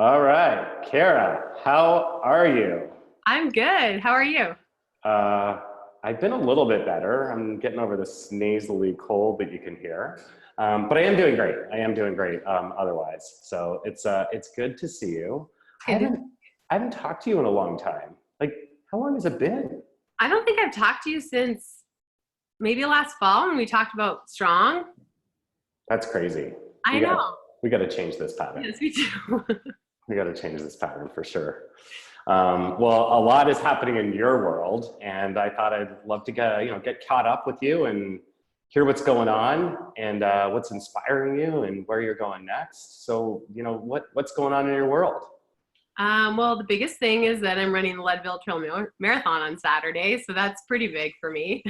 All right, Kara, how are you? I'm good. How are you? Uh, I've been a little bit better. I'm getting over this nasally cold that you can hear, but I am doing great. I am doing great. Otherwise, so it's good to see you. I Good. haven't I haven't talked to you in a long time. Like, how long has it been? I don't think I've talked to you since maybe last fall when we talked about strong. That's crazy. I We know. got we got to change this pattern. Yes, we do. We got to change this pattern for sure. Well, a lot is happening in your world, and I thought I'd love to get caught up with you and hear what's going on and what's inspiring you and where you're going next. So, what's going on in your world? Well, the biggest thing is that I'm running the Leadville Marathon on Saturday, so that's pretty big for me.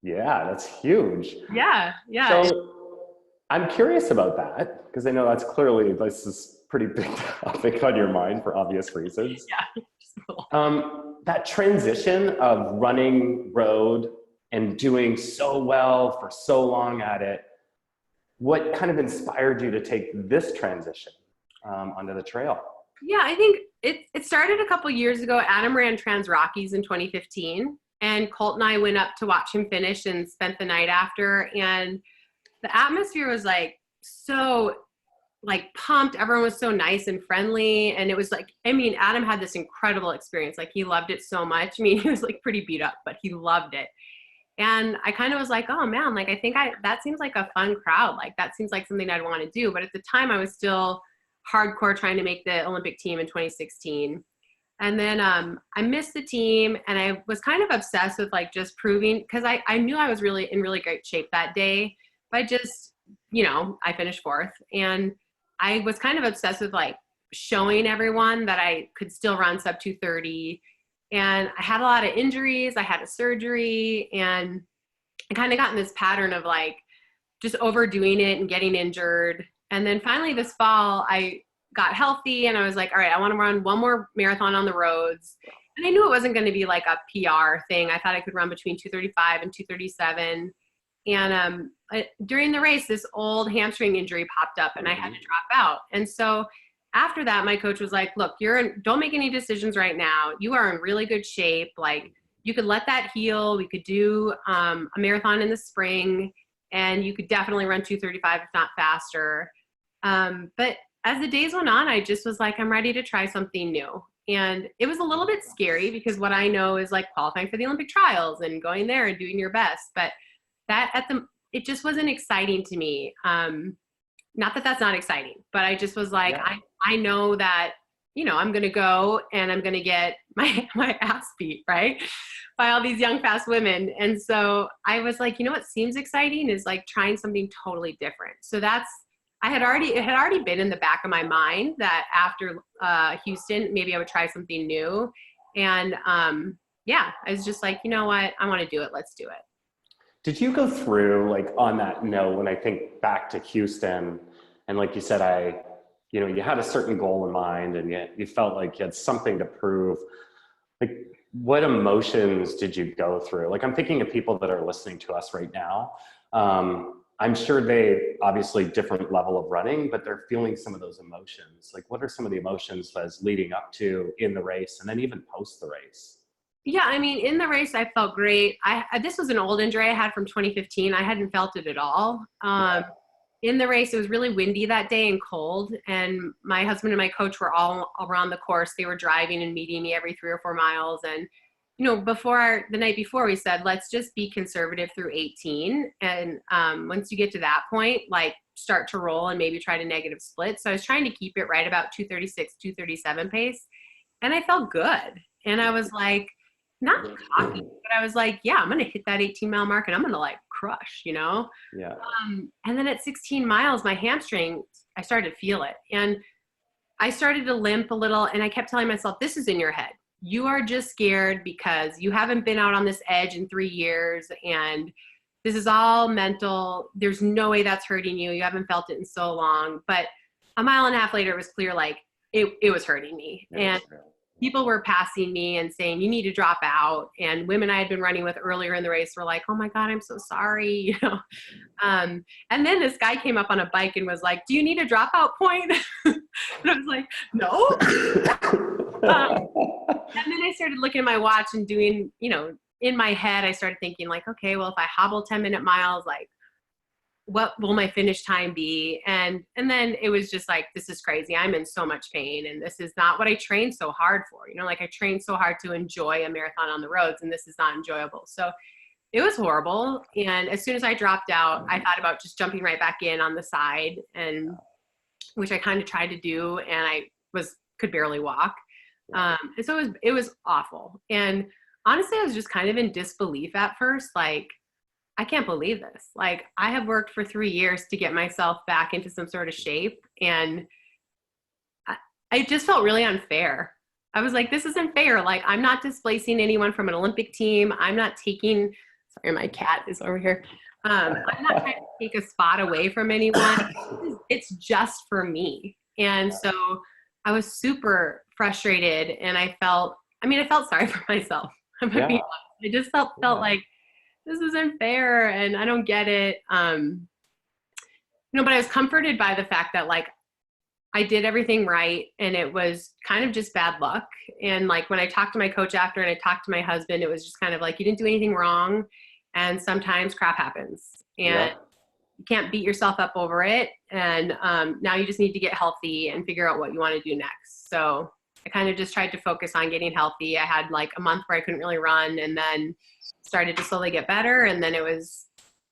Yeah, that's huge. Yeah, yeah, So, I'm curious about that because I know this is pretty big topic on your mind for obvious reasons. yeah. That transition of running road and doing so well for so long at it, what kind of inspired you to take this transition onto the trail? Yeah, I think it started a couple years ago. Adam ran Trans Rockies in 2015, and Colt and I went up to watch him finish and spent the night after. And the atmosphere was like so like pumped. Everyone was so nice and friendly. And it was like, I mean, Adam had this incredible experience. Like he loved it so much. I mean, he was like pretty beat up, but he loved it. And I kind of was like, oh man, like that seems like a fun crowd. Like that seems like something I'd want to do. But at the time I was still hardcore trying to make the Olympic team in 2016. And then I missed the team and I was kind of obsessed with like just proving, because I knew I was really in really great shape that day. But I finished fourth. And I was kind of obsessed with like showing everyone that I could still run sub 230. And I had a lot of injuries. I had a surgery and I kind of got in this pattern of like just overdoing it and getting injured. And then finally this fall, I got healthy and I was like, all right, I want to run one more marathon on the roads. And I knew it wasn't going to be like a PR thing. I thought I could run between 235 and 237. And during the race, this old hamstring injury popped up and I had to drop out. And so after that, my coach was like, look, don't make any decisions right now. You are in really good shape. Like you could let that heal. We could do a marathon in the spring and you could definitely run 235 if not faster. But as the days went on, I just was like, I'm ready to try something new. And it was a little bit scary because what I know is like qualifying for the Olympic trials and going there and doing your best. But it just wasn't exciting to me. Not that that's not exciting, but I just was like, Yeah. I know that, I'm going to go and I'm going to get my ass beat, right? By all these young, fast women. And so I was like, what seems exciting is like trying something totally different. So it had already been in the back of my mind that after Houston, maybe I would try something new. And I was just like, you know what? I want to do it. Let's do it. Did you go through, like, on that note, when I think back to Houston, and like you said, you had a certain goal in mind and yet you felt like you had something to prove. Like, what emotions did you go through? Like, I'm thinking of people that are listening to us right now. I'm sure they obviously different level of running, but they're feeling some of those emotions. Like, what are some of the emotions that's leading up to in the race and then even post the race? Yeah, I mean, in the race, I felt great. This was an old injury I had from 2015. I hadn't felt it at all. In the race, it was really windy that day and cold. And my husband and my coach were all around the course. They were driving and meeting me every 3 or 4 miles. And, the night before, we said, let's just be conservative through 18. And once you get to that point, like start to roll and maybe try to negative split. So I was trying to keep it right about 236, 237 pace. And I felt good. And I was like, not cocky, but I was like, yeah, I'm going to hit that 18-mile mark and I'm going to like crush, Yeah. And then at 16 miles, my hamstring, I started to feel it. And I started to limp a little and I kept telling myself, this is in your head. You are just scared because you haven't been out on this edge in 3 years and this is all mental. There's no way that's hurting you. You haven't felt it in so long. But a mile and a half later, it was clear like it was hurting me. Yeah, And people were passing me and saying, you need to drop out. And women I had been running with earlier in the race were like, oh my God, I'm so sorry. You know? And then this guy came up on a bike and was like, do you need a dropout point? And I was like, no. And then I started looking at my watch and doing, you know, in my head, I started thinking like, okay, well, if I hobble 10-minute miles, like, what will my finish time be? And then it was just like, this is crazy. I'm in so much pain, and this is not what I trained so hard for. You know, like I trained so hard to enjoy a marathon on the roads, and this is not enjoyable. So it was horrible. And as soon as I dropped out, I thought about just jumping right back in on the side, and which I kind of tried to do, and I could barely walk. And so it was awful. And honestly, I was just kind of in disbelief at first, like, I can't believe this. Like, I have worked for 3 years to get myself back into some sort of shape, and I just felt really unfair. I was like, this isn't fair. Like, I'm not displacing anyone from an Olympic team. I'm not taking, sorry, my cat is over here. I'm not trying to take a spot away from anyone. It's just for me. And so I was super frustrated, and I felt sorry for myself. I just felt like, this isn't fair, and I don't get it. You know, but I was comforted by the fact that like I did everything right, and it was kind of just bad luck. And like when I talked to my coach after, and I talked to my husband, it was just kind of like, you didn't do anything wrong, and sometimes crap happens, and you can't beat yourself up over it. And now you just need to get healthy and figure out what you want to do next. So I kind of just tried to focus on getting healthy. I had like a month where I couldn't really run, and then started to slowly get better. And then it was,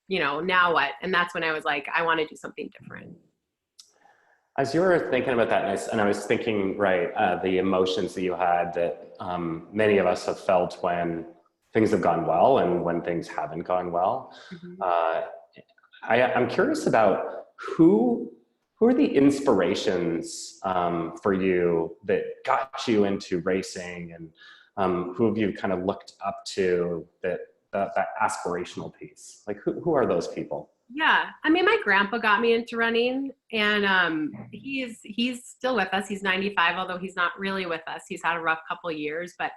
you know, now what? And that's when I was like, I want to do something different. As you were thinking about that, and I was thinking, the emotions that you had that many of us have felt when things have gone well and when things haven't gone well. Mm-hmm. I'm curious about who are the inspirations for you that got you into racing, and who have you kind of looked up to, that aspirational piece? Like, who are those people? Yeah, I mean, my grandpa got me into running, and he's still with us. He's 95, although he's not really with us. He's had a rough couple of years, but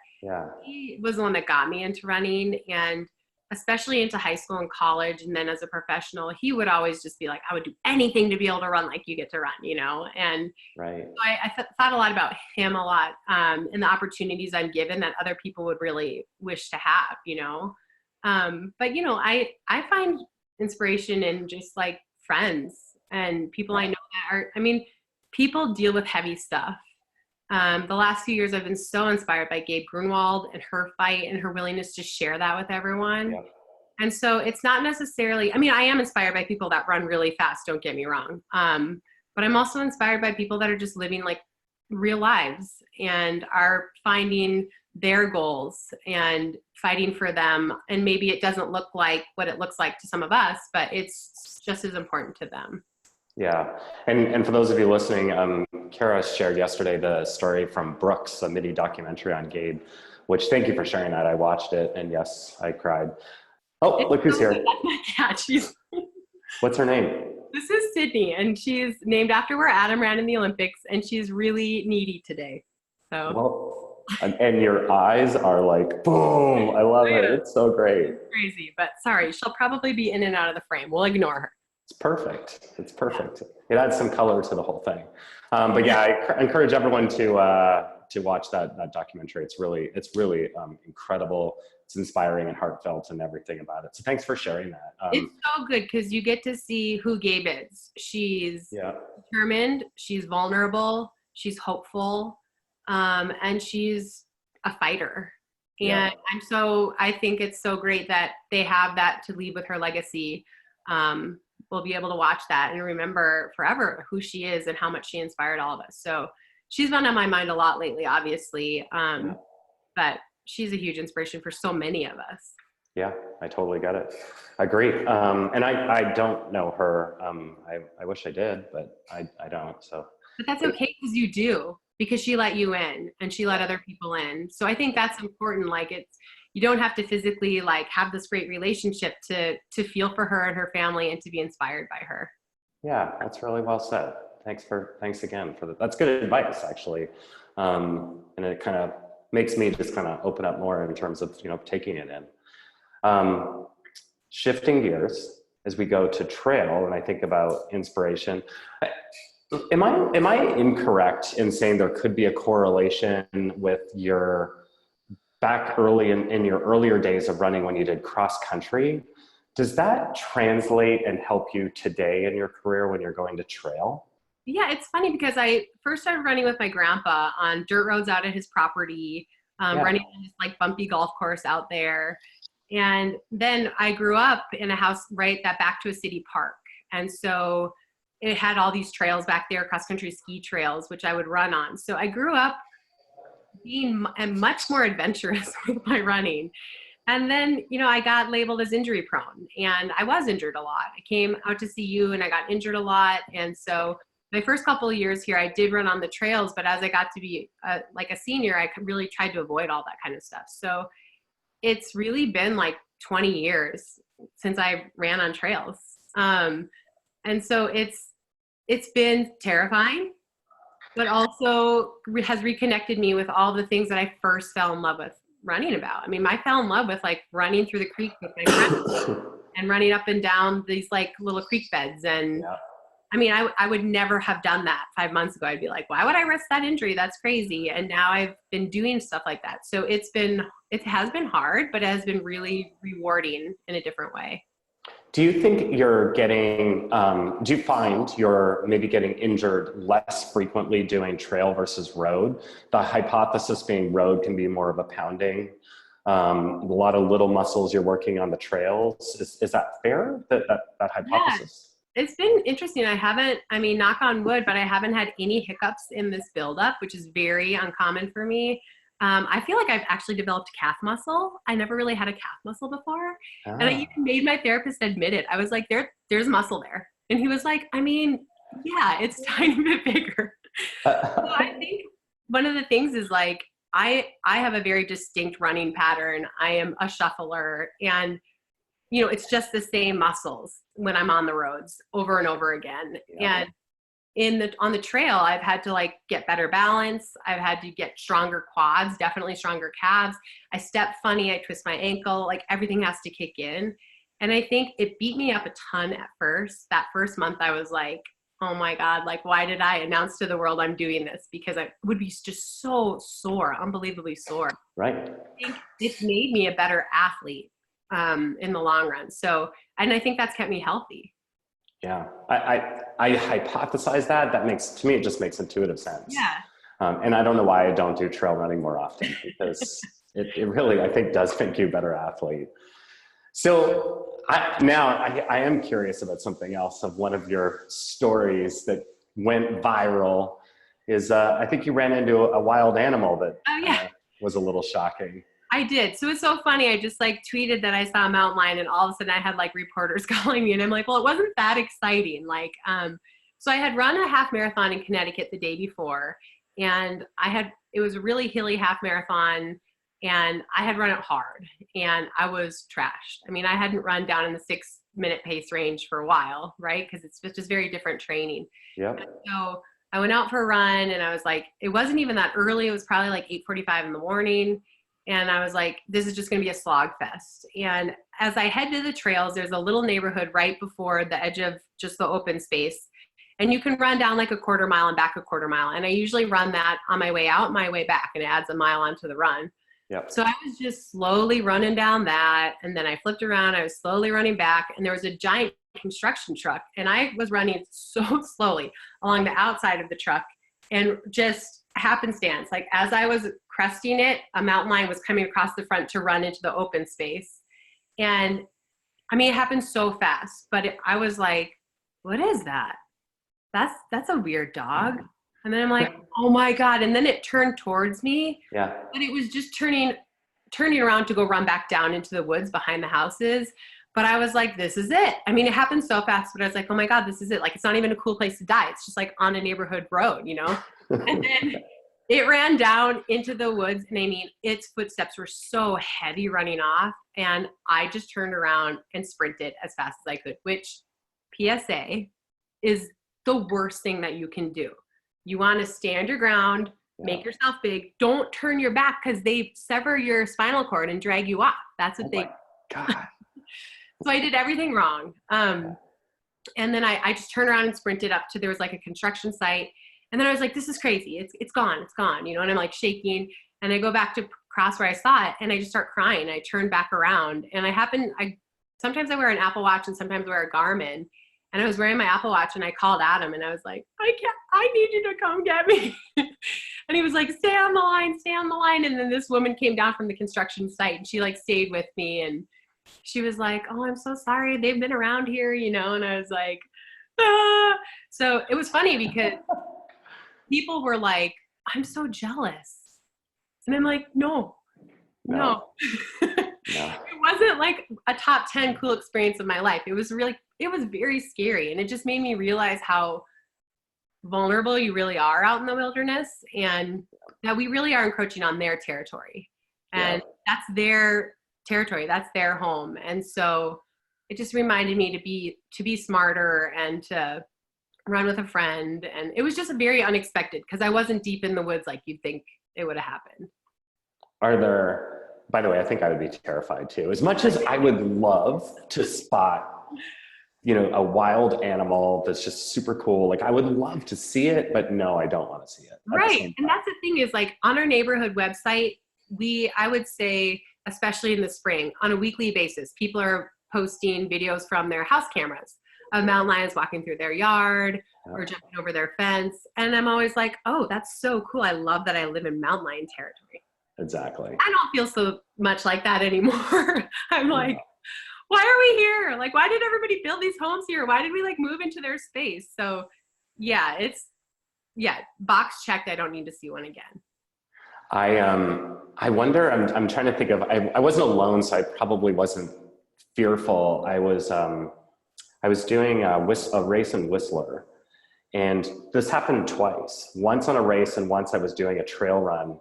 he was the one that got me into running, and especially into high school and college, and then as a professional, he would always just be like, I would do anything to be able to run like you get to run, you know? And so I thought a lot about him a lot, and the opportunities I'm given that other people would really wish to have, you know? But, you know, I find inspiration in just like friends and people I know that are, I mean, people deal with heavy stuff. The last few years I've been so inspired by Gabe Grunwald and her fight and her willingness to share that with everyone. Yeah. And so it's not necessarily, I mean, I am inspired by people that run really fast, don't get me wrong. But I'm also inspired by people that are just living like real lives and are finding their goals and fighting for them. And maybe it doesn't look like what it looks like to some of us, but it's just as important to them. Yeah. And for those of you listening, Kara shared yesterday the story from Brooks, a mini documentary on Gabe, which, thank you for sharing that. I watched it, and yes, I cried. Oh, look who's here. My cat. What's her name? This is Sydney, and she's named after where Adam ran in the Olympics, and she's really needy today. So. Well, and your eyes are like, boom. I love it. It's so great. It's crazy, but sorry, she'll probably be in and out of the frame. We'll ignore her. It's perfect. It's perfect. It adds some color to the whole thing. But yeah, I encourage everyone to watch that documentary. It's really incredible. It's inspiring and heartfelt and everything about it. So thanks for sharing that. It's so good because you get to see who Gabe is. She's determined. She's vulnerable. She's hopeful, and she's a fighter. And I think it's so great that they have that to leave with her legacy. We'll be able to watch that and remember forever who she is and how much she inspired all of us. So she's been on my mind a lot lately, obviously. But she's a huge inspiration for so many of us. Yeah, I totally get it. I agree. And I don't know her. I wish I did, but I don't. So. But that's okay because you do, because she let you in and she let other people in. So I think that's important. Like you don't have to physically like have this great relationship to feel for her and her family and to be inspired by her. Yeah, that's really well said. Thanks again for that. That's good advice, actually. And it kind of makes me just kind of open up more in terms of, taking it in. Shifting gears as we go to trail, and I think about inspiration. Am I incorrect in saying there could be a correlation with your back early in your earlier days of running when you did cross country? Does that translate and help you today in your career when you're going to trail? Yeah, it's funny because I first started running with my grandpa on dirt roads out at his property, running on this like bumpy golf course out there. And then I grew up in a house right that back to a city park. And so it had all these trails back there, cross country ski trails, which I would run on. So I grew up being much more adventurous with my running. And then, I got labeled as injury prone, and I was injured a lot. I came out to see you and I got injured a lot. And so my first couple of years here, I did run on the trails, but as I got to be like a senior, I really tried to avoid all that kind of stuff. So it's really been like 20 years since I ran on trails. And so it's been terrifying, but also has reconnected me with all the things that I first fell in love with running about. I mean, I fell in love with like running through the creek with my friends and running up and down these like little creek beds. And I mean, I would never have done that 5 months ago. I'd be like, why would I risk that injury? That's crazy. And now I've been doing stuff like that. So it has been hard, but it has been really rewarding in a different way. Do you think you're getting, do you find you're maybe getting injured less frequently doing trail versus road? The hypothesis being road can be more of a pounding, a lot of little muscles you're working on the trails. Is that fair, that hypothesis? Yeah, it's been interesting. Knock on wood, but I haven't had any hiccups in this buildup, which is very uncommon for me. I feel like I've actually developed calf muscle. I never really had a calf muscle before. And I even made my therapist admit it. I was like, there's muscle there. And he was like, yeah, it's a tiny bit bigger. So I think one of the things is like, I have a very distinct running pattern. I am a shuffler, and it's just the same muscles when I'm on the roads over and over again. Yeah. And on the trail, I've had to like get better balance. I've had to get stronger quads, definitely stronger calves. I step funny, I twist my ankle, like everything has to kick in. And I think it beat me up a ton at first. That first month I was like, oh my God, like why did I announce to the world I'm doing this? Because I would be just so sore, unbelievably sore. Right. I think it made me a better athlete in the long run. So, and I think that's kept me healthy. Yeah, I hypothesize that. To me, it just makes intuitive sense. Yeah. And I don't know why I don't do trail running more often, because it really, I think, does make you a better athlete. So I am curious about something else. Of one of your stories that went viral is I think you ran into a wild animal that was a little shocking. I did. So it's so funny. I just like tweeted that I saw a mountain lion, and all of a sudden I had like reporters calling me, and I'm like, well, it wasn't that exciting. Like, so I had run a half marathon in Connecticut the day before, and it was a really hilly half marathon, and I had run it hard, and I was trashed. I mean, I hadn't run down in the 6-minute pace range for a while, right? Because it's just very different training. Yep. And so I went out for a run, and I was like, it wasn't even that early. It was probably like 8:45 in the morning. And I was like, this is just going to be a slog fest. And as I head to the trails, there's a little neighborhood right before the edge of just the open space. And you can run down like a quarter mile and back a quarter mile. And I usually run that on my way out and my way back, and it adds a mile onto the run. Yep. So I was just slowly running down that. And then I flipped around. I was slowly running back. And there was a giant construction truck. And I was running so slowly along the outside of the truck. And just happenstance, like as I was cresting it, a mountain lion was coming across the front to run into the open space. And I mean, it happened so fast, but I was like, what is that? That's a weird dog. And then I'm like, oh my God. And then it turned towards me. Yeah. But it was just turning around to go run back down into the woods behind the houses. But I was like, this is it. I mean, it happened so fast, but I was like, oh my God, this is it. Like, it's not even a cool place to die. It's just like on a neighborhood road, And then it ran down into the woods. And I mean, its footsteps were so heavy running off. And I just turned around and sprinted as fast as I could, which PSA is the worst thing that you can do. You want to stand your ground, make yourself big. Don't turn your back because they sever your spinal cord and drag you off. That's what they. God. So I did everything wrong. And then I just turned around and sprinted up to, there was like a construction site. And then I was like, this is crazy. It's gone. It's gone. You know, and I'm like shaking. And I go back to cross where I saw it and I just start crying. I turn back around and sometimes I wear an Apple Watch and sometimes I wear a Garmin. And I was wearing my Apple Watch and I called Adam and I was like, I need you to come get me. And he was like, stay on the line. And then this woman came down from the construction site and she like stayed with me and she was like, oh, I'm so sorry. They've been around here, you know? And I was like, ah. So it was funny because people were like, I'm so jealous. And I'm like, no. It wasn't like a top 10 cool experience of my life. It was very scary. And it just made me realize how vulnerable you really are out in the wilderness and that we really are encroaching on their territory. And that's their territory. That's their home. And so it just reminded me to be smarter and to run with a friend. And it was just very unexpected because I wasn't deep in the woods like you'd think it would have happened. By the way, I think I would be terrified too. As much as I would love to spot, you know, a wild animal that's just super cool. Like I would love to see it, but no, I don't want to see it. Right. And that's the thing is like on our neighborhood website, I would say, especially in the spring, on a weekly basis, people are posting videos from their house cameras of mountain lions walking through their yard or jumping over their fence. And I'm always like, oh, that's so cool. I love that I live in mountain lion territory. Exactly. I don't feel so much like that anymore. I'm like, why are we here? Like, why did everybody build these homes here? Why did we like move into their space? So yeah, box checked. I don't need to see one again. I wonder, I'm trying to think of, I wasn't alone, so I probably wasn't fearful. I was doing a race in Whistler, and this happened twice. Once on a race and once I was doing a trail run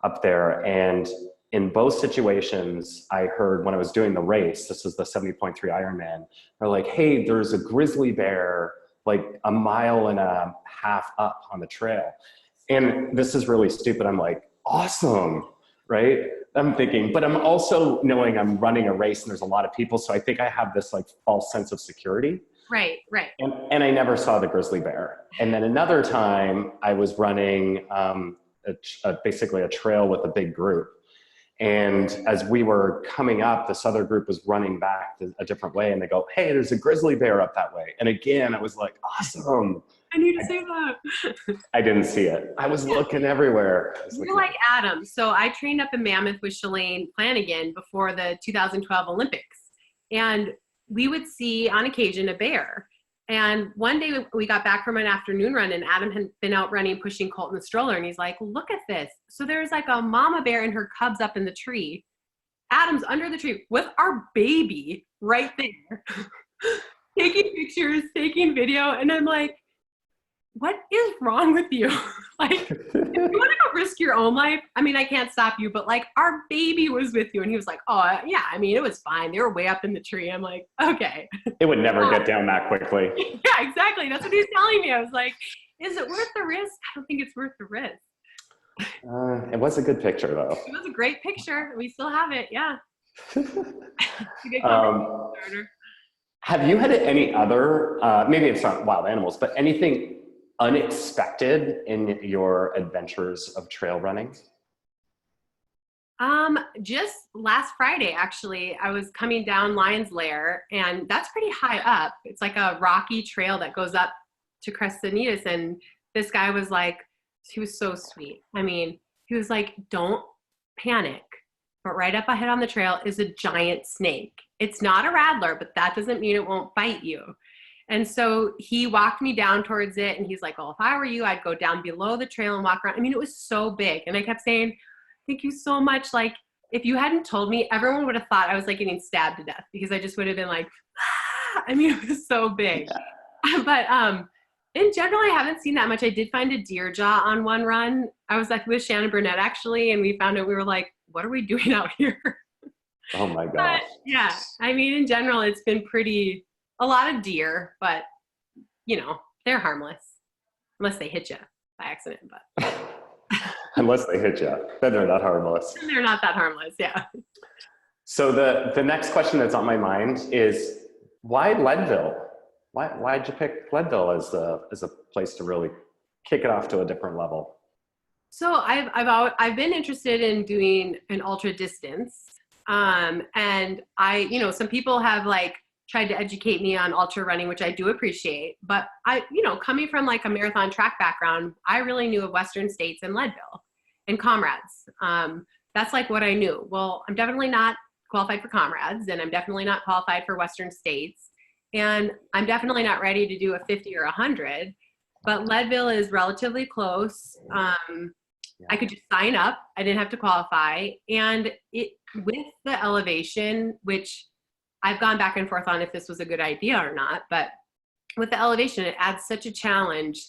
up there. And in both situations, I heard when I was doing the race, this is the 70.3 Ironman, they're like, hey, there's a grizzly bear like a mile and a half up on the trail. And this is really stupid. I'm like, awesome, right? I'm thinking, but I'm also knowing I'm running a race and there's a lot of people. So I think I have this like false sense of security. Right. And I never saw the grizzly bear. And then another time I was running basically a trail with a big group. And as we were coming up, this other group was running back a different way. And they go, hey, there's a grizzly bear up that way. And again, I was like, awesome. I need to see that. I didn't see it. I was looking everywhere. You're like Adam. So I trained up in Mammoth with Shalane Flanagan before the 2012 Olympics. And we would see on occasion a bear. And one day we got back from an afternoon run and Adam had been out running, pushing Colt in the stroller. And he's like, look at this. So there's like a mama bear and her cubs up in the tree. Adam's under the tree with our baby right there, taking pictures, taking video. And I'm like, what is wrong with you? Like, if you want to go risk your own life, I mean, I can't stop you, but like our baby was with you. And he was like, oh yeah, I mean, it was fine. They were way up in the tree. I'm like, okay. It would never get down that quickly. Yeah, exactly. That's what he was telling me. I was like, is it worth the risk? I don't think it's worth the risk. It was a good picture though. It was a great picture. We still have it. Yeah. Have you had any other, maybe it's not wild animals, but anything unexpected in your adventures of trail running? Just last Friday, actually, I was coming down Lion's Lair, and that's pretty high up. It's like a rocky trail that goes up to Crestanitas, and this guy was like, he was so sweet. I mean, he was like, don't panic, but right up ahead on the trail is a giant snake. It's not a rattler, but that doesn't mean it won't bite you. And so he walked me down towards it, and he's like, well, if I were you, I'd go down below the trail and walk around. I mean, it was so big. And I kept saying, thank you so much. Like, if you hadn't told me, everyone would have thought I was like getting stabbed to death because I just would have been like, ah! I mean, it was so big. Yeah. But in general, I haven't seen that much. I did find a deer jaw on one run. I was like with Shannon Burnett, actually, and we found out, we were like, what are we doing out here? Oh my gosh. Yeah. I mean, in general, it's been a lot of deer, but you know, they're harmless unless they hit you by accident, but Unless they hit you, then they're not harmless. they're not that harmless. Yeah. So the next question that's on my mind is, why Leadville? Why'd you pick Leadville as a place to really kick it off to a different level? So I've been interested in doing an ultra distance, and some people have like tried to educate me on ultra running, which I do appreciate. But coming from like a marathon track background, I really knew of Western States and Leadville and Comrades. That's like what I knew. Well, I'm definitely not qualified for Comrades, and I'm definitely not qualified for Western States, and I'm definitely not ready to do a 50 or 100. But Leadville is relatively close. I could just sign up. I didn't have to qualify. And with the elevation, which I've gone back and forth on if this was a good idea or not, but with the elevation, it adds such a challenge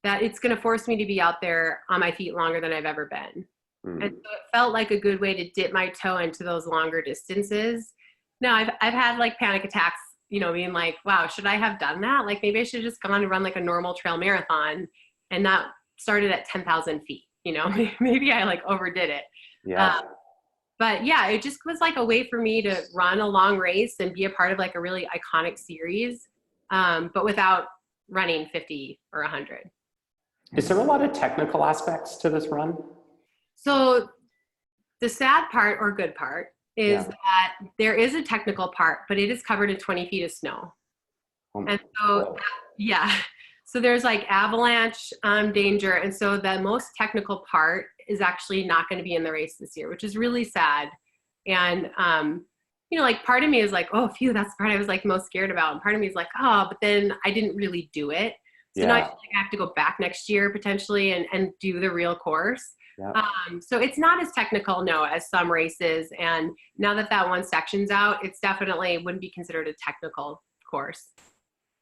that it's going to force me to be out there on my feet longer than I've ever been. And so it felt like a good way to dip my toe into those longer distances. Now I've had like panic attacks, being like, wow, should I have done that? Like maybe I should have just gone and run like a normal trail marathon and not started at 10,000 feet. Maybe I like overdid it. Yeah. But yeah, it just was like a way for me to run a long race and be a part of like a really iconic series, but without running 50 or 100. Is there a lot of technical aspects to this run? So the sad part or good part is that there is a technical part, but it is covered in 20 feet of snow. And so, so there's like avalanche danger. And so the most technical part is actually not going to be in the race this year, which is really sad. And, like part of me is like, oh, phew, that's the part I was like most scared about. And part of me is like, oh, but then I didn't really do it. So now I feel like I have to go back next year potentially and do the real course. So it's not as technical, as some races. And now that one section's out, it's definitely wouldn't be considered a technical course.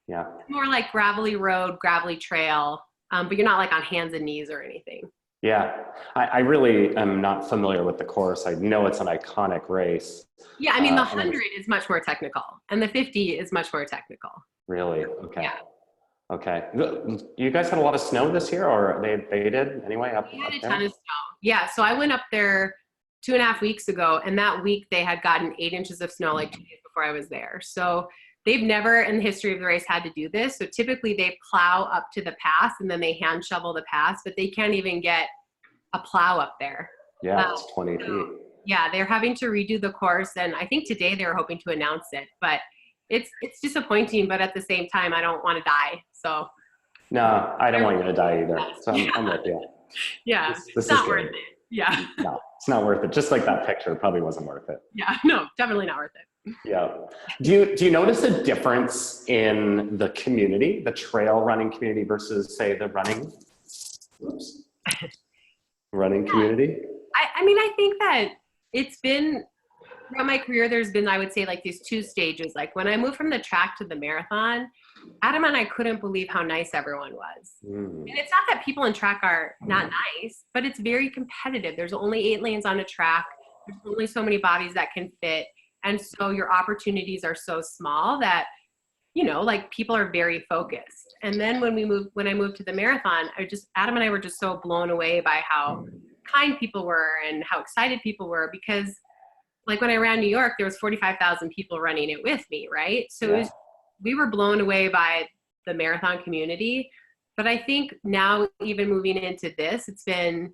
Yeah. It's more like gravelly road, gravelly trail, but you're not like on hands and knees or anything. Yeah. I really am not familiar with the course. I know it's an iconic race. Yeah. I mean, the 100 is much more technical and the 50 is much more technical. Really? Okay. Yeah. Okay. You guys had a lot of snow this year, or they did anyway? We had a ton of snow. Yeah. So I went up there 2.5 weeks ago, and that week they had gotten 8 inches of snow like 2 days before I was there. So they've never in the history of the race had to do this. So typically they plow up to the pass and then they hand shovel the pass, but they can't even get a plow up there. Yeah, it's 20 feet. Yeah, they're having to redo the course, and I think today they were hoping to announce it, but it's disappointing, but at the same time, I don't want to die. So no, I don't want you to die either. So I'm with you. Yeah, this it's not worth it. Yeah. No, it's not worth it. Just like that picture probably wasn't worth it. Yeah, no, definitely not worth it. Yeah. Do you notice a difference in the community, the trail running community versus say the running community? I mean, I think that it's been throughout my career, there's been, I would say, like these 2 stages. Like when I moved from the track to the marathon, Adam and I couldn't believe how nice everyone was. And it's not that people in track are not nice, but it's very competitive. There's only 8 lanes on a track. There's only so many bodies that can fit. And so your opportunities are so small that, like people are very focused. And then when I moved to the marathon, Adam and I were just so blown away by how kind people were and how excited people were, because like when I ran New York, there was 45,000 people running it with me, right? So we were blown away by the marathon community. But I think now even moving into this, it's been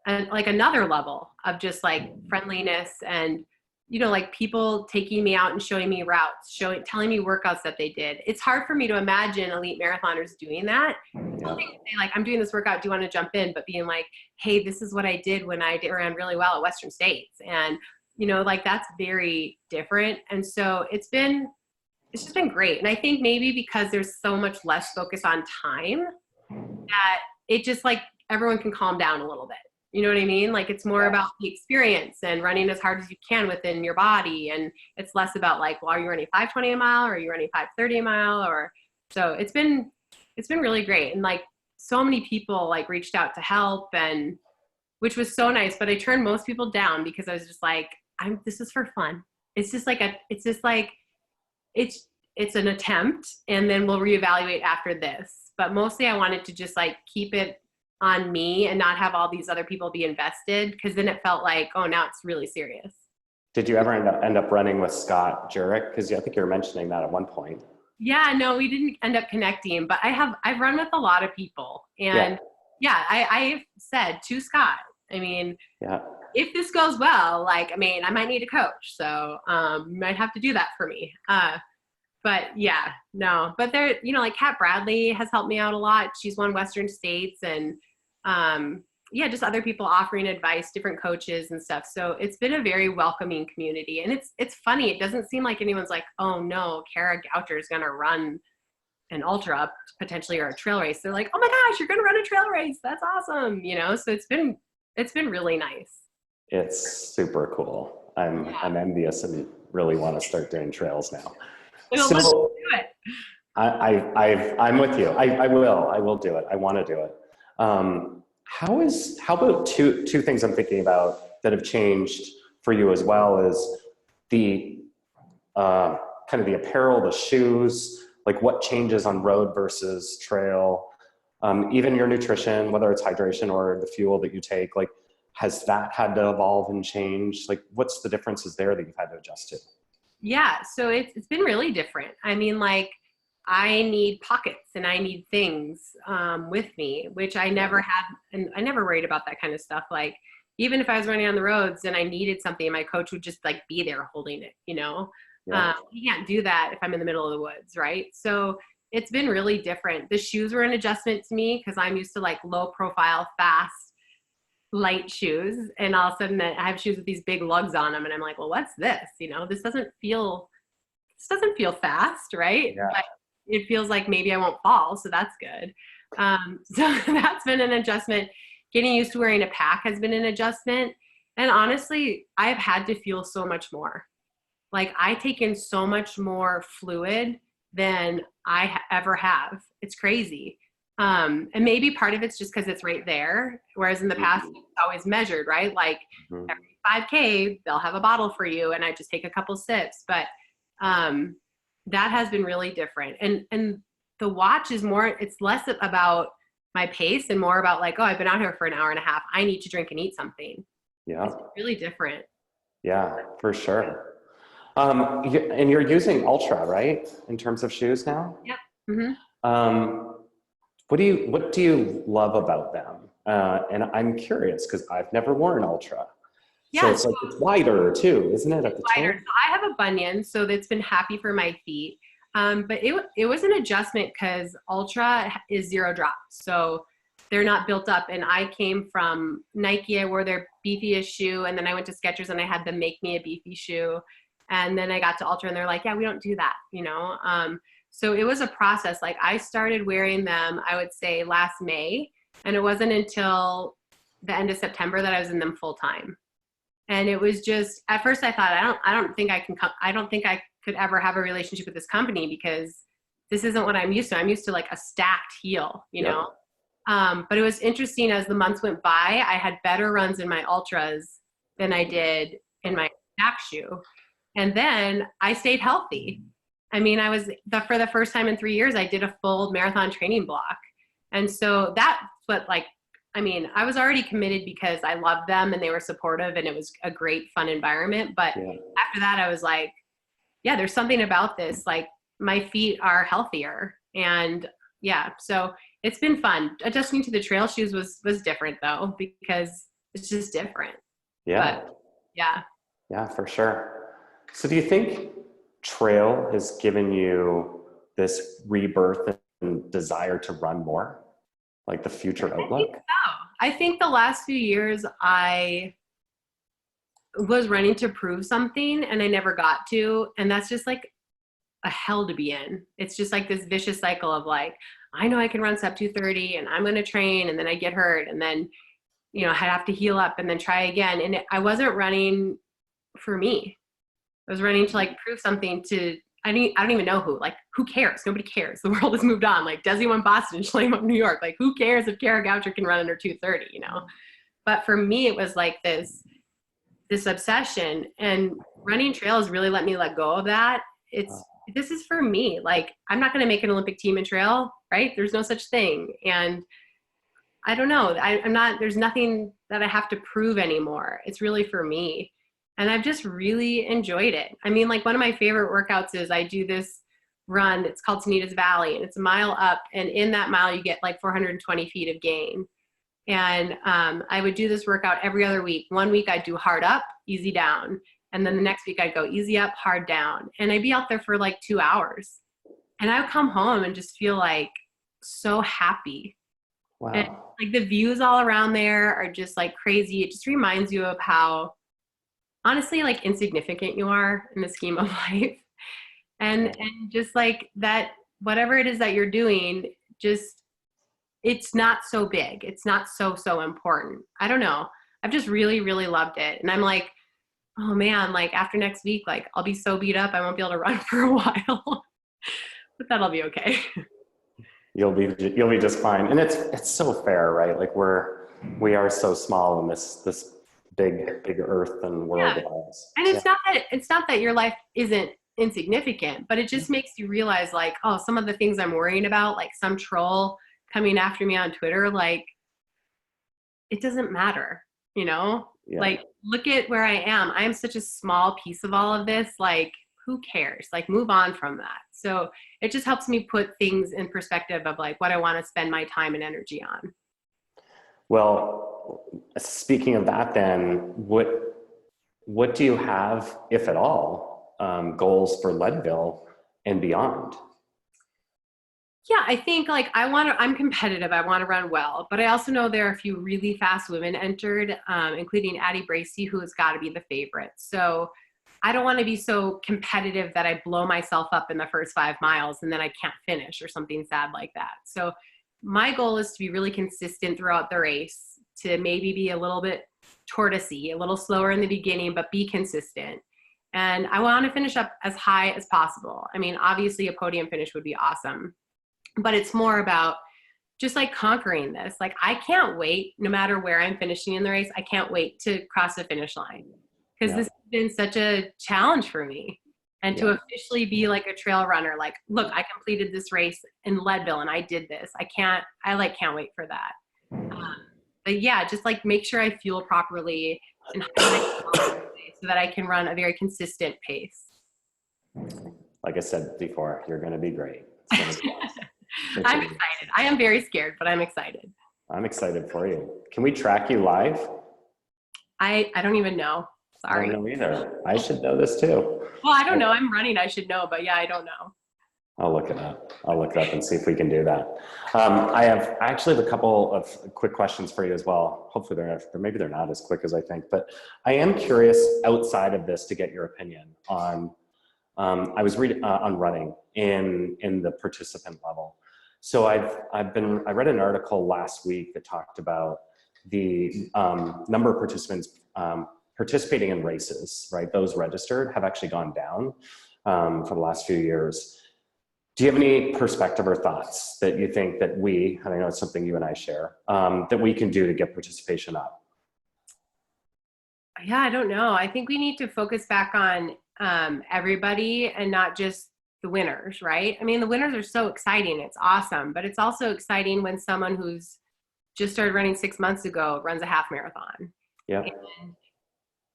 like another level of just like friendliness and, like people taking me out and showing me routes, telling me workouts that they did. It's hard for me to imagine elite marathoners doing that. Like, I'm doing this workout, do you want to jump in? But being like, hey, this is what I did when I ran really well at Western States. And, like that's very different. And so it's just been great. And I think maybe because there's so much less focus on time that it just like everyone can calm down a little bit. You know what I mean? Like it's more about the experience and running as hard as you can within your body. And it's less about like, well, are you running 5:20 a mile or are you running 5:30 a mile? So it's been really great. And like so many people like reached out to help, and which was so nice, but I turned most people down because I was just like, this is for fun. It's it's an attempt, and then we'll reevaluate after this. But mostly I wanted to just like keep it on me and not have all these other people be invested, because then it felt like, oh, now it's really serious. Did you ever end up running with Scott Jurek? Because I think you were mentioning that at one point. Yeah, no, we didn't end up connecting, but I've run with a lot of people, and I've said to Scott, I mean, if this goes well, like, I mean, I might need a coach, so you might have to do that for me. But yeah, no, but there, you know, like Kat Bradley has helped me out a lot. She's won Western States, and just other people offering advice, different coaches and stuff. So it's been a very welcoming community, and it's funny. It doesn't seem like anyone's like, oh no, Kara Goucher is going to run an ultra potentially, or a trail race. They're like, oh my gosh, you're going to run a trail race. That's awesome. You know? So it's been really nice. It's super cool. I'm envious and really want to start doing trails now. Well, let's do it. I'm with you. I will do it. I want to do it. How about two things I'm thinking about that have changed for you as well is the kind of the apparel, the shoes, like what changes on road versus trail, even your nutrition, whether it's hydration or the fuel that you take, like, has that had to evolve and change? Like, what's the differences there that you've had to adjust to? Yeah, so it's been really different. I mean, like, I need pockets and I need things with me, which I never had, and I never worried about that kind of stuff. Like, even if I was running on the roads and I needed something, my coach would just like be there holding it, you know? You can't do that if I'm in the middle of the woods, right? So it's been really different. The shoes were an adjustment to me because I'm used to like low profile, fast, light shoes, and all of a sudden I have shoes with these big lugs on them, and I'm like, well, what's this? You know, this doesn't feel fast, right? Yeah. But it feels like maybe I won't fall, so that's good. So that's been an adjustment. Getting used to wearing a pack has been an adjustment, and honestly, I've had to feel so much more. Like, I take in so much more fluid than I ever have. It's crazy. And maybe part of it's just because it's right there. Whereas in the past, it's always measured, right? Like every 5K, they'll have a bottle for you, and I just take a couple sips. But that has been really different. And the watch is more, it's less about my pace and more about like, oh, I've been out here for an hour and a half. I need to drink and eat something. Yeah. It's really different. Yeah, for sure. And you're using Ultra, right? In terms of shoes now? Yep. Mm-hmm. What do you love about them? And I'm curious because I've never worn Ultra. Yeah, so it's wider too, isn't it? At the wider. toe? So I have a bunion, so that's been happy for my feet. But it was an adjustment because Ultra is 0 drops, so they're not built up. And I came from Nike, I wore their beefiest shoe, and then I went to Skechers and I had them make me a beefy shoe. And then I got to Ultra and they're like, yeah, we don't do that, you know? So it was a process. Like, I started wearing them, I would say last May, and it wasn't until the end of September that I was in them full time. And it was just, at first I thought, I don't think I could ever have a relationship with this company because this isn't what I'm used to. I'm used to like a stacked heel, you know? But it was interesting as the months went by, I had better runs in my Ultras than I did in my stack shoe. And then I stayed healthy. I mean, for the first time in 3 years, I did a full marathon training block. And so that's what, like, I mean, I was already committed because I loved them and they were supportive and it was a great, fun environment. But after that, I was like, yeah, there's something about this. Like, my feet are healthier. And yeah, so it's been fun. Adjusting to the trail shoes was different though, because it's just different. Yeah. But, yeah. Yeah, for sure. So do you think trail has given you this rebirth and desire to run more? Like the future outlook? I think so. I think the last few years I was running to prove something and I never got to. And that's just like a hell to be in. It's just like this vicious cycle of like, I know I can run sub 230 and I'm going to train, and then I get hurt, and then, you know, I have to heal up and then try again. And I wasn't running for me. I was running to like prove something to, I don't even know who. Like, who cares? Nobody cares. The world has moved on. Like, Desi won Boston, Shalane won New York. Like, who cares if Kara Goucher can run under 230, you know? But for me, it was like this obsession, and running trails really let me let go of that. this is for me. Like, I'm not going to make an Olympic team in trail, right? There's no such thing. And I don't know. I'm not, there's nothing that I have to prove anymore. It's really for me. And I've just really enjoyed it. I mean, like one of my favorite workouts is I do this run. It's called Sunita's Valley, and it's a mile up. And in that mile, you get like 420 feet of gain. And I would do this workout every other week. One week I'd do hard up, easy down. And then the next week I'd go easy up, hard down. And I'd be out there for like 2 hours. And I would come home and just feel like so happy. Wow. And like the views all around there are just like crazy. It just reminds you of how honestly like insignificant you are in the scheme of life. And just like that, whatever it is that you're doing, just, it's not so big. It's not so important. I don't know. I've just really, really loved it. And I'm like, oh man, like after next week, like I'll be so beat up, I won't be able to run for a while, but that'll be okay. You'll be just fine. And it's so fair, right? Like we are so small in this big earth and world Yeah. of ours. And it's not that your life isn't insignificant, but it just makes you realize like, oh, some of the things I'm worrying about, like some troll coming after me on Twitter, like it doesn't matter, you know? Yeah. Like look at where I am. I am such a small piece of all of this. Like who cares? Like move on from that. So it just helps me put things in perspective of like what I want to spend my time and energy on. Well, speaking of that, then what do you have, if at all, goals for Leadville and beyond? Yeah, I think like I'm competitive. I want to run well, but I also know there are a few really fast women entered, including Addie Bracy, who has got to be the favorite. So I don't want to be so competitive that I blow myself up in the first 5 miles and then I can't finish or something sad like that. So my goal is to be really consistent throughout the race, to maybe be a little bit tortoisey, a little slower in the beginning, but be consistent. And I want to finish up as high as possible. I mean, obviously a podium finish would be awesome, but it's more about just like conquering this. Like I can't wait, no matter where I'm finishing in the race, I can't wait to cross the finish line, because this has been such a challenge for me. And to officially be like a trail runner, like, look, I completed this race in Leadville and I did this. I can't wait for that. But yeah, just like make sure I fuel properly and so that I can run a very consistent pace. Like I said before, you're going to be great. It's gonna be awesome. I'm excited. I am very scared, but I'm excited. I'm excited for you. Can we track you live? I don't even know. Sorry. I don't know either. I should know this too. Well, I don't know. I'm running. I should know, but yeah, I don't know. I'll look it up. And see if we can do that. I actually have a couple of quick questions for you as well. Hopefully maybe they're not as quick as I think, but I am curious outside of this to get your opinion on, I was reading on running in the participant level. So I read an article last week that talked about the number of participants participating in races, right? Those registered have actually gone down for the last few years. Do you have any perspective or thoughts that you think that I know it's something you and I share, that we can do to get participation up? Yeah, I don't know. I think we need to focus back on everybody and not just the winners, right? I mean, the winners are so exciting. It's awesome, but it's also exciting when someone who's just started running 6 months ago runs a half marathon. Yeah. And,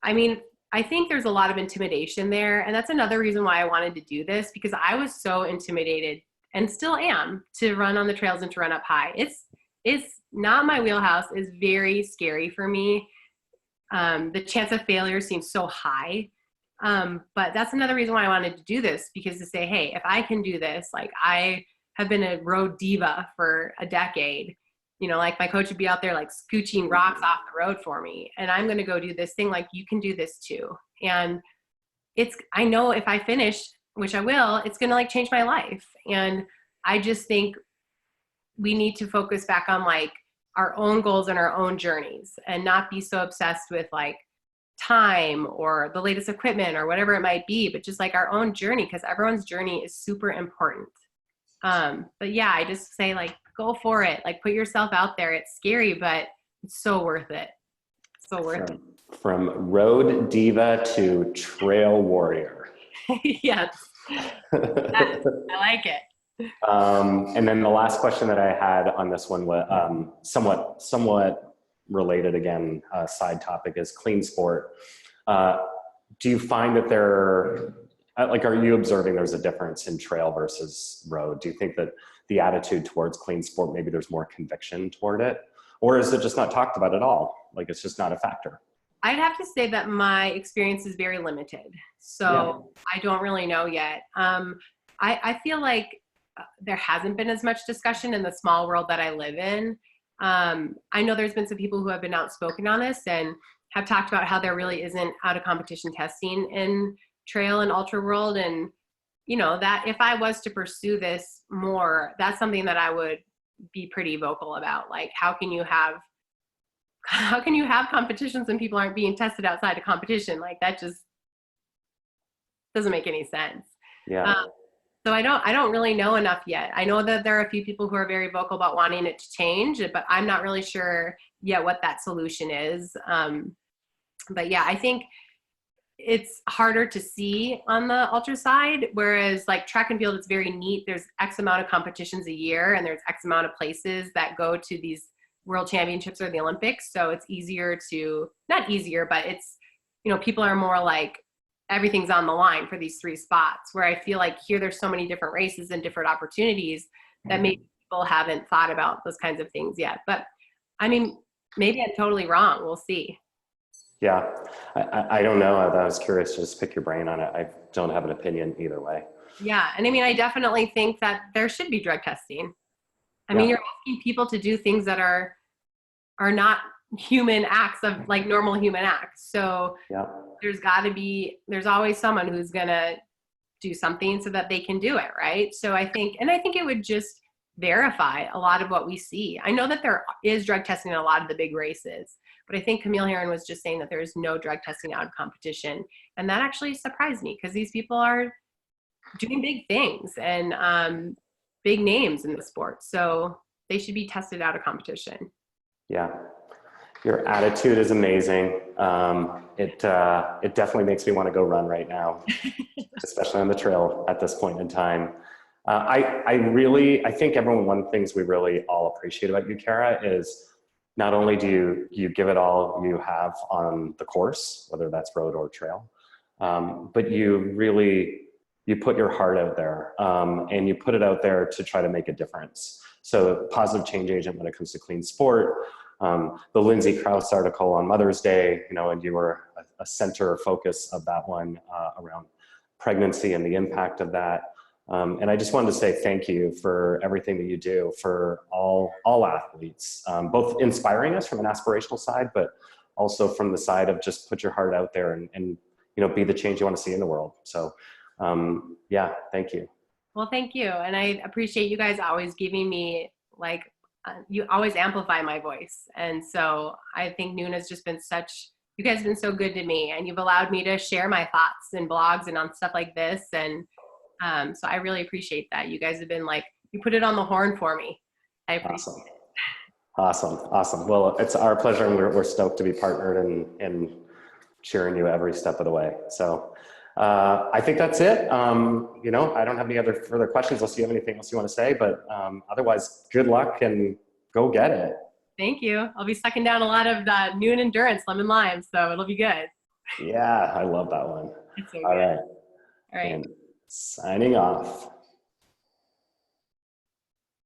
I mean, I think there's a lot of intimidation there. And that's another reason why I wanted to do this, because I was so intimidated and still am to run on the trails and to run up high. It's not my wheelhouse. It's very scary for me. The chance of failure seems so high. But that's another reason why I wanted to do this, because to say, hey, if I can do this, like I have been a road diva for a decade, you know, like my coach would be out there like scooching rocks off the road for me, and I'm going to go do this thing. Like you can do this too. And I know if I finish, which I will, it's going to like change my life. And I just think we need to focus back on like our own goals and our own journeys, and not be so obsessed with like time or the latest equipment or whatever it might be, but just like our own journey, because everyone's journey is super important. But yeah, I just say like, go for it. Like put yourself out there. It's scary, but it's so worth it. So worth it. From road diva to trail warrior. Yes. I like it. And then the last question that I had on this one was somewhat related again, side topic is clean sport. Do you find that are you observing there's a difference in trail versus road? Do you think that the attitude towards clean sport, maybe there's more conviction toward it? Or is it just not talked about at all? Like it's just not a factor? I'd have to say that my experience is very limited. So I don't really know yet. I feel like there hasn't been as much discussion in the small world that I live in. I know there's been some people who have been outspoken on this and have talked about how there really isn't out of competition testing in trail and ultra world. And, you know, that if I was to pursue this more, that's something that I would be pretty vocal about. Like, how can you have competitions when people aren't being tested outside of competition? Like that just doesn't make any sense. Yeah. So I don't really know enough yet. I know that there are a few people who are very vocal about wanting it to change, but I'm not really sure yet what that solution is. But yeah, I think it's harder to see on the ultra side, whereas like track and field, it's very neat. There's X amount of competitions a year and there's X amount of places that go to these world championships or the Olympics. So it's easier to, not easier, but it's, you know, people are more like, everything's on the line for these 3 spots, where I feel like here there's so many different races and different opportunities that maybe people haven't thought about those kinds of things yet. But I mean, maybe I'm totally wrong. We'll see. Yeah, I don't know. I was curious to just pick your brain on it. I don't have an opinion either way. Yeah. And I mean, I definitely think that there should be drug testing. I mean, you're asking people to do things that are not human acts of like normal human acts. So there's always someone who's going to do something so that they can do it. Right. So I think it would just verify a lot of what we see. I know that there is drug testing in a lot of the big races, but I think Camille Herron was just saying that there is no drug testing out of competition. And that actually surprised me because these people are doing big things and big names in the sport. So they should be tested out of competition. Yeah. Your attitude is amazing. It definitely makes me want to go run right now, especially on the trail at this point in time. I think one of the things we really all appreciate about you, Kara, is not only do you give it all you have on the course, whether that's road or trail, but you put your heart out there and you put it out there to try to make a difference. So positive change agent when it comes to clean sport. The Lindsay Krause article on Mother's Day, you know, and you were a center focus of that one around pregnancy and the impact of that. And I just wanted to say thank you for everything that you do for all athletes, both inspiring us from an aspirational side, but also from the side of just put your heart out there and you know, be the change you want to see in the world. So yeah, thank you. Well, thank you. And I appreciate you guys always giving me like, you always amplify my voice. And so I think Nuun has just been you guys have been so good to me, and you've allowed me to share my thoughts in blogs and on stuff like this. And so I really appreciate that. You guys have been like, you put it on the horn for me. I appreciate it. Awesome. Well, it's our pleasure, and we're stoked to be partnered and cheering you every step of the way. So I think that's it. You know, I don't have any other further questions unless you have anything else you want to say, but otherwise, good luck and go get it. Thank you. I'll be sucking down a lot of Nuun Endurance lemon lime, so it'll be good. Yeah, I love that one. It's so All good. right. All right. And signing off.